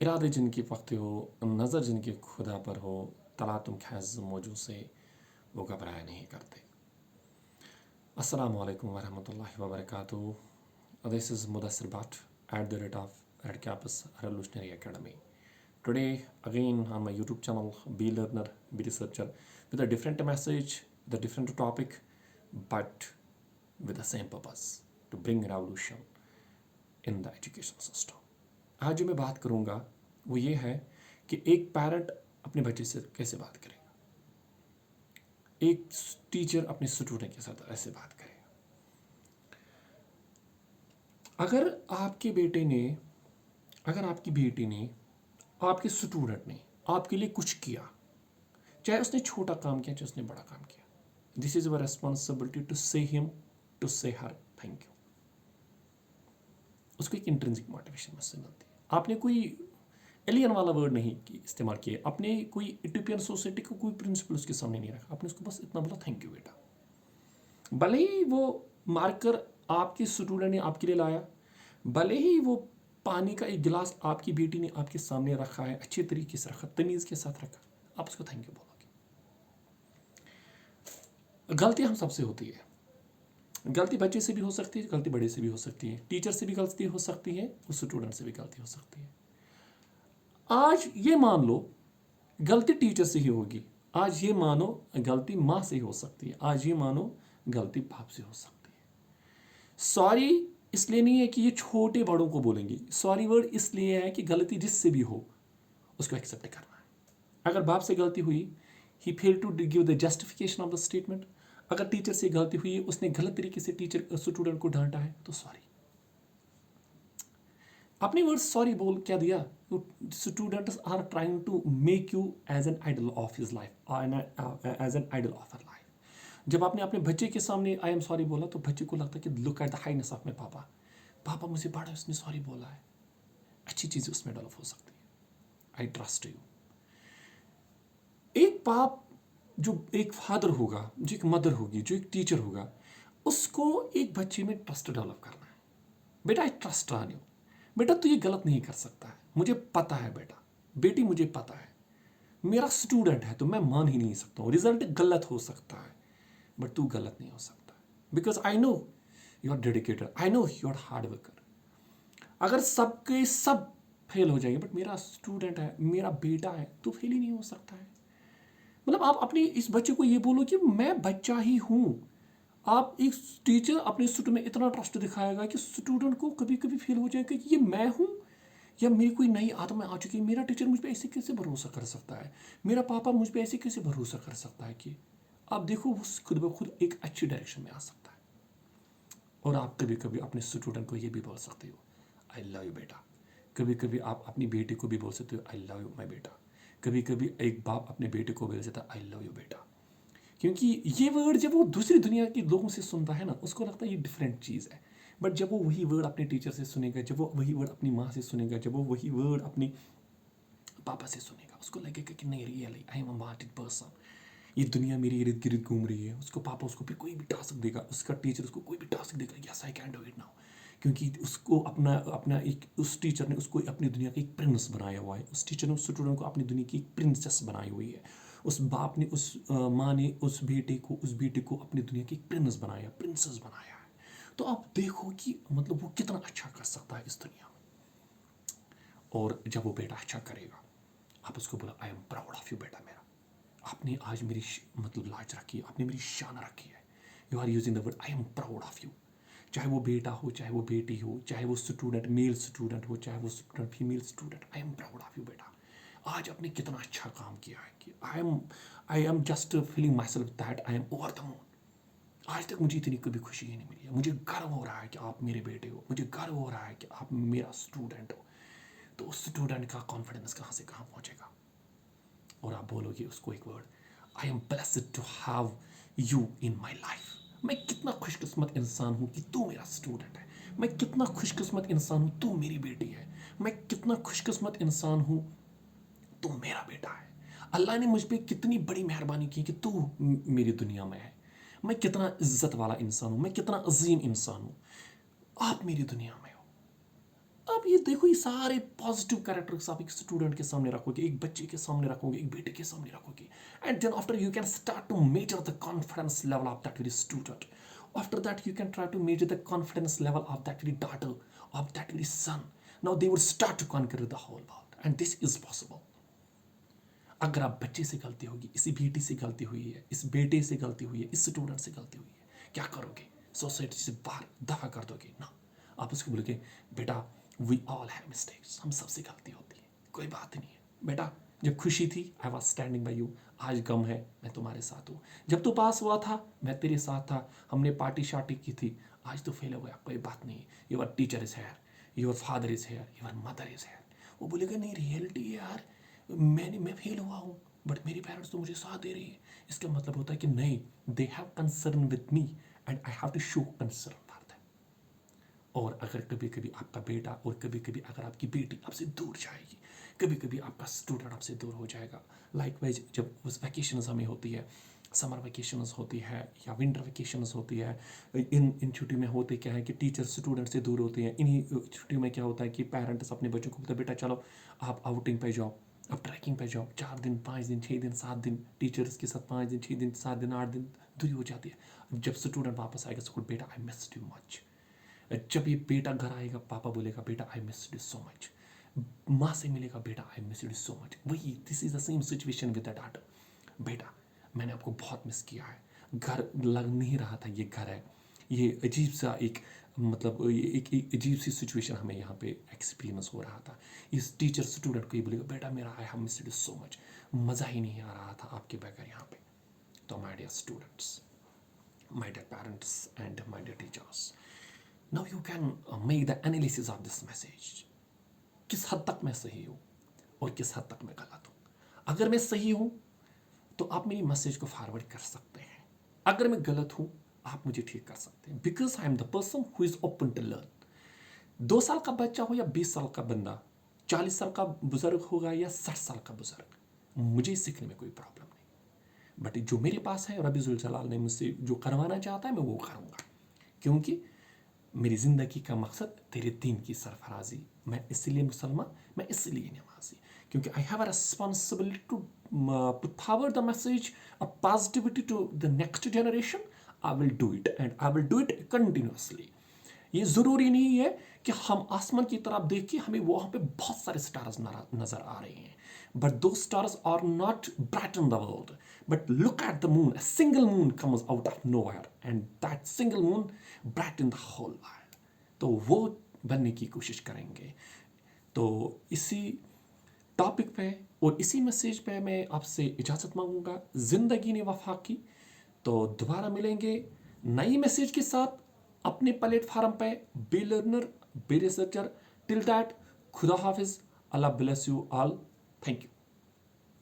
इरादे जिनके पख्ते हो, नज़र जिनकी खुदा पर हो, तला तुम खैज़ मौजू से वो घबराया नहीं करते। अस्सलामु अलैकुम वरहमतुल्लाहि वबरकातुहू. This is Mudassir Bhatt at the rate of Red Campus Revolutionary Academy. Today, again on my YouTube channel, Be Learner, Be Researcher, with a different message, with a different topic, but with the same purpose to bring revolution in the education system. आज जो मैं बात करूँगा वो ये है कि एक पेरेंट अपने बच्चे से कैसे बात करेगा, एक टीचर अपने स्टूडेंट के साथ ऐसे बात करेगा। अगर आपके बेटे ने, अगर आपकी बेटी ने, आपके स्टूडेंट ने आपके लिए कुछ किया, चाहे उसने छोटा काम किया चाहे उसने बड़ा काम किया, this is our responsibility to say him, to say her thank you. उसको एक इंट्रिंसिक मोटिवेशन मुझसे मिलती है। आपने कोई एलियन वाला वर्ड नहीं इस्तेमाल किया, आपने कोई इटिपियन सोसाइटी का कोई प्रिंसिपल उसके सामने नहीं रखा, आपने उसको बस इतना बोला थैंक यू बेटा। भले ही वो मार्कर आपके स्टूडेंट ने आपके लिए लाया, भले ही वो पानी का एक गिलास आपकी बेटी ने आपके सामने रखा है, अच्छे तरीके से रखा, तमीज़ के साथ रखा, आप उसको थैंक यू बोलोगे। गलती हम सबसे होती है, गलती बच्चे से भी हो सकती है, गलती बड़े से भी हो सकती है, टीचर से भी गलती हो सकती है, उस स्टूडेंट से भी गलती हो सकती है। आज ये मान लो गलती टीचर से ही होगी, आज ये मानो गलती माँ से ही हो सकती है, आज ये मानो गलती बाप से हो सकती है। सॉरी इसलिए नहीं है कि ये छोटे बड़ों को बोलेंगे, सॉरी वर्ड इसलिए है कि गलती जिससे भी हो उसको एक्सेप्ट करना है। अगर बाप से गलती हुई, he fail to give the justification of the statement. अगर टीचर से गलती हुई है, उसने गलत तरीके से टीचर स्टूडेंट को डांटा है, तो सॉरी। अपने वर्ड सॉरी बोल क्या दिया, students are trying to make you as an idol of his life, as an idol of her life. जब आपने अपने बच्चे के सामने आई एम सॉरी बोला तो बच्चे को लगता है कि look at the highness of my papa, पापा मुझे बड़ा उसने सॉरी बोला है, अच्छी चीज़ उसमें डेवलप हो सकती है। I trust you. एक बाप जो एक फादर होगा, जो एक मदर होगी, जो एक टीचर होगा, उसको एक बच्चे में ट्रस्ट डेवलप करना है। बेटा आई ट्रस्ट ऑन यू, बेटा तू ये गलत नहीं कर सकता है, मुझे पता है बेटा, बेटी मुझे पता है, मेरा स्टूडेंट है तो मैं मान ही नहीं सकता हूँ, रिजल्ट गलत हो सकता है बट तू गलत नहीं हो सकता, because I know you are dedicated, I know you are hard worker. अगर सबके सब फेल हो जाएंगे बट मेरा स्टूडेंट है, मेरा बेटा है, तो फेल ही नहीं हो सकता है। मतलब आप अपने इस बच्चे को ये बोलो कि मैं बच्चा ही हूँ। आप एक टीचर अपने स्टूडेंट में इतना ट्रस्ट दिखाएगा कि स्टूडेंट को कभी कभी फील हो जाएगा कि ये मैं हूँ या मेरी कोई नई आदत आ चुकी है, मेरा टीचर मुझ पर ऐसे कैसे भरोसा कर सकता है, मेरा पापा मुझ पर ऐसे कैसे भरोसा कर सकता है। कि आप देखो वो खुद ब खुद एक अच्छी डायरेक्शन में आ सकता है। और आप कभी कभी अपने स्टूडेंट को ये भी बोल सकते हो आई लव यू बेटा। कभी कभी आप अपनी बेटी को भी बोल सकते हो आई लव यू माई बेटा। कभी कभी एक बाप अपने बेटे को बोल सकता है आई लव यू बेटा। क्योंकि ये वर्ड जब वो दूसरी दुनिया के लोगों से सुनता है ना, उसको लगता है ये डिफरेंट चीज़ है। बट जब वो वही वर्ड अपने टीचर से सुनेगा, जब वो वही वर्ड अपनी माँ से सुनेगा, जब वो वही वर्ड अपनी पापा से सुनेगा, उसको लगेगा कि नहीं really I am a मार्टेड person, ये दुनिया मेरी इर्द गिर्द घूम रही है। उसको पापा उसको फिर कोई भी टास्क देगा, उसका टीचर उसको कोई भी टास्क देगा, yes I can do it now. क्योंकि उसको अपना अपना एक उस टीचर ने उसको अपनी दुनिया का एक प्रिंस बनाया हुआ है, उस टीचर ने उस स्टूडेंट को अपनी दुनिया की एक प्रिंसेस बनाई हुई है। उस बाप ने, उस माँ ने उस बेटे को अपनी दुनिया की एक प्रिंस बनाया, प्रिंसेस बनाया है। तो आप देखो कि मतलब वो कितना अच्छा कर सकता है इस दुनिया में। और जब वो बेटा अच्छा करेगा, आप उसको बोला आई एम प्राउड ऑफ यू बेटा, मेरा आपने आज मेरी मतलब लाज रखी है, आपने मेरी शान रखी है। You are using the word I am proud of you. चाहे वो बेटा हो, चाहे वो बेटी हो, चाहे वो स्टूडेंट मेल स्टूडेंट हो, चाहे वो student female student, I am proud of you बेटा। आज आपने कितना अच्छा काम किया है कि I am just feeling my self that I am over the moon. आज तक मुझे इतनी कभी खुशी ही नहीं मिली है। मुझे गर्व हो रहा है कि आप मेरे बेटे हो, मुझे गर्व हो रहा है कि आप मेरा स्टूडेंट हो। तो उस स्टूडेंट का कॉन्फिडेंस कहाँ से कहाँ पहुँचेगा। और आप बोलोगे उसको एक word, I am blessed to have you in my life. मैं कितना खुशकिस्मत इंसान हूँ कि तू मेरा स्टूडेंट है। मैं कितना खुशकिस्मत इंसान हूँ तू मेरी बेटी है। मैं कितना खुशकिस्मत इंसान हूँ तू मेरा बेटा है। अल्लाह ने मुझ पर कितनी बड़ी मेहरबानी की कि तू मेरी दुनिया में है। मैं कितना इज्जत वाला इंसान हूँ, मैं कितना अजीम इंसान हूँ, आप मेरी दुनिया में हो। आप ये देखो, ये सारे पॉजिटिव कैरेक्टर्स आप एक स्टूडेंट के सामने रखोगे, एक बच्चे के सामने रखोगे, एक बेटे के सामने रखोगे, and then after you can start to measure the confidence level of that very student. After that, you can try to measure the confidence level of that very daughter, of that very son. Now they would start to conquer the whole world, and this is possible. अगर आप बच्चे से गलती होगी, इसी बेटी से गलती हुई है, इस बेटे से गलती हुई है, इस स्टूडेंट से गलती हुई है, क्या करोगे? सोसाइटी से बाहर दफा कर दोगे ना? आप उसको बोलोगे बेटा वी ऑल हैव मिस्टेक्स, हम सबसे गलती होती है, कोई बात नहीं है बेटा. जब खुशी थी I was standing by you, आज गम है मैं तुम्हारे साथ हूँ. जब तू पास हुआ था मैं तेरे साथ था, हमने पार्टी शार्टी की थी, आज तो फेल हो गया, कोई बात नहीं. Your teacher is here, your father is here, your mother is here. वो बोलेगा नहीं रियलिटी है यार, मैं फेल हुआ हूँ बट मेरी पेरेंट्स तो मुझे साथ दे रही है. इसका मतलब होता है कि नहीं, they have concern with me and I have to show concern for them. और अगर कभी कभी आपका बेटा और कभी कभी अगर आपकी बेटी आपसे दूर जाएगी, कभी कभी आपका स्टूडेंट आपसे दूर हो जाएगा. लाइकवाइज जब उस वैकेशंस हमें होती है, समर वैकेशंस होती है या विंटर वैकेशंस होती है, इन छुट्टी में होते क्या है कि टीचर स्टूडेंट से दूर होते हैं. इन्हीं छुट्टियों में क्या होता है कि पेरेंट्स अपने बच्चों को बोलते हैं बेटा चलो आप आउटिंग पे जाओ, आप ट्रैकिंग पे जाओ. 4 दिन 5 दिन 6 दिन 7 दिन टीचर्स के साथ 5 दिन 6 दिन 7 दिन 8 दिन दूरी हो जाती है. जब स्टूडेंट वापस आएगा स्कूल, बेटा आई मिस्ड यू मच. जब ये बेटा घर आएगा पापा बोलेगा बेटा I missed you so much. माँ से मिलेगा बेटा I miss you so much. वही this is the same situation with the daughter. बेटा मैंने आपको बहुत मिस किया है, घर लग नहीं रहा था ये घर है. ये अजीब सा एक मतलब एक अजीब सी सिचुएशन हमें यहाँ पे एक्सपीरियंस हो रहा था. इस टीचर स्टूडेंट को ये बोलेगा बेटा मेरा I have missed you so much, मज़ा ही नहीं आ रहा था आपके बगैर यहाँ पे. तो my dear students, my dear parents and my dear teachers, now you can make the analysis of this message. किस हद तक मैं सही हूँ और किस हद तक मैं गलत हूँ. अगर मैं सही हूँ तो आप मेरी मैसेज को फॉरवर्ड कर सकते हैं, अगर मैं गलत हूँ आप मुझे ठीक कर सकते हैं. Because I am the person who is open to learn. 2 साल का बच्चा हो या 20 साल का बंदा, 40 साल का बुजुर्ग होगा या 60 साल का बुजुर्ग, मुझे सीखने में कोई प्रॉब्लम नहीं. बट जो मेरे पास है रबी जुल जलाल ने मुझसे जो करवाना चाहता है मैं वो करूँगा, क्योंकि मेरी ज़िंदगी का मकसद तेरे दीन की सरफराजी. मैं इसलिए मुसलमान, मैं इसलिए नमाजी, क्योंकि I have a responsibility to put forward the message of positivity to the next generation. I will do it and I will do it continuously. ये ज़रूरी नहीं है कि हम आसमान की तरफ देख के हमें वहाँ पे बहुत सारे स्टार्स नज़र आ रहे हैं, but those stars are not bright in the world. But look at the moon, a single moon comes out of nowhere and that single moon bright in the whole world. तो वो बनने की कोशिश करेंगे. तो इसी टॉपिक पे और इसी मैसेज पे मैं आपसे इजाज़त मांगूंगा. ज़िंदगी ने वफा की. तो दोबारा मिलेंगे नई मैसेज के साथ अपने प्लेटफार्म पे. Be learner, be researcher. Till that, खुदा हाफिज, Allah bless you all. Thank you.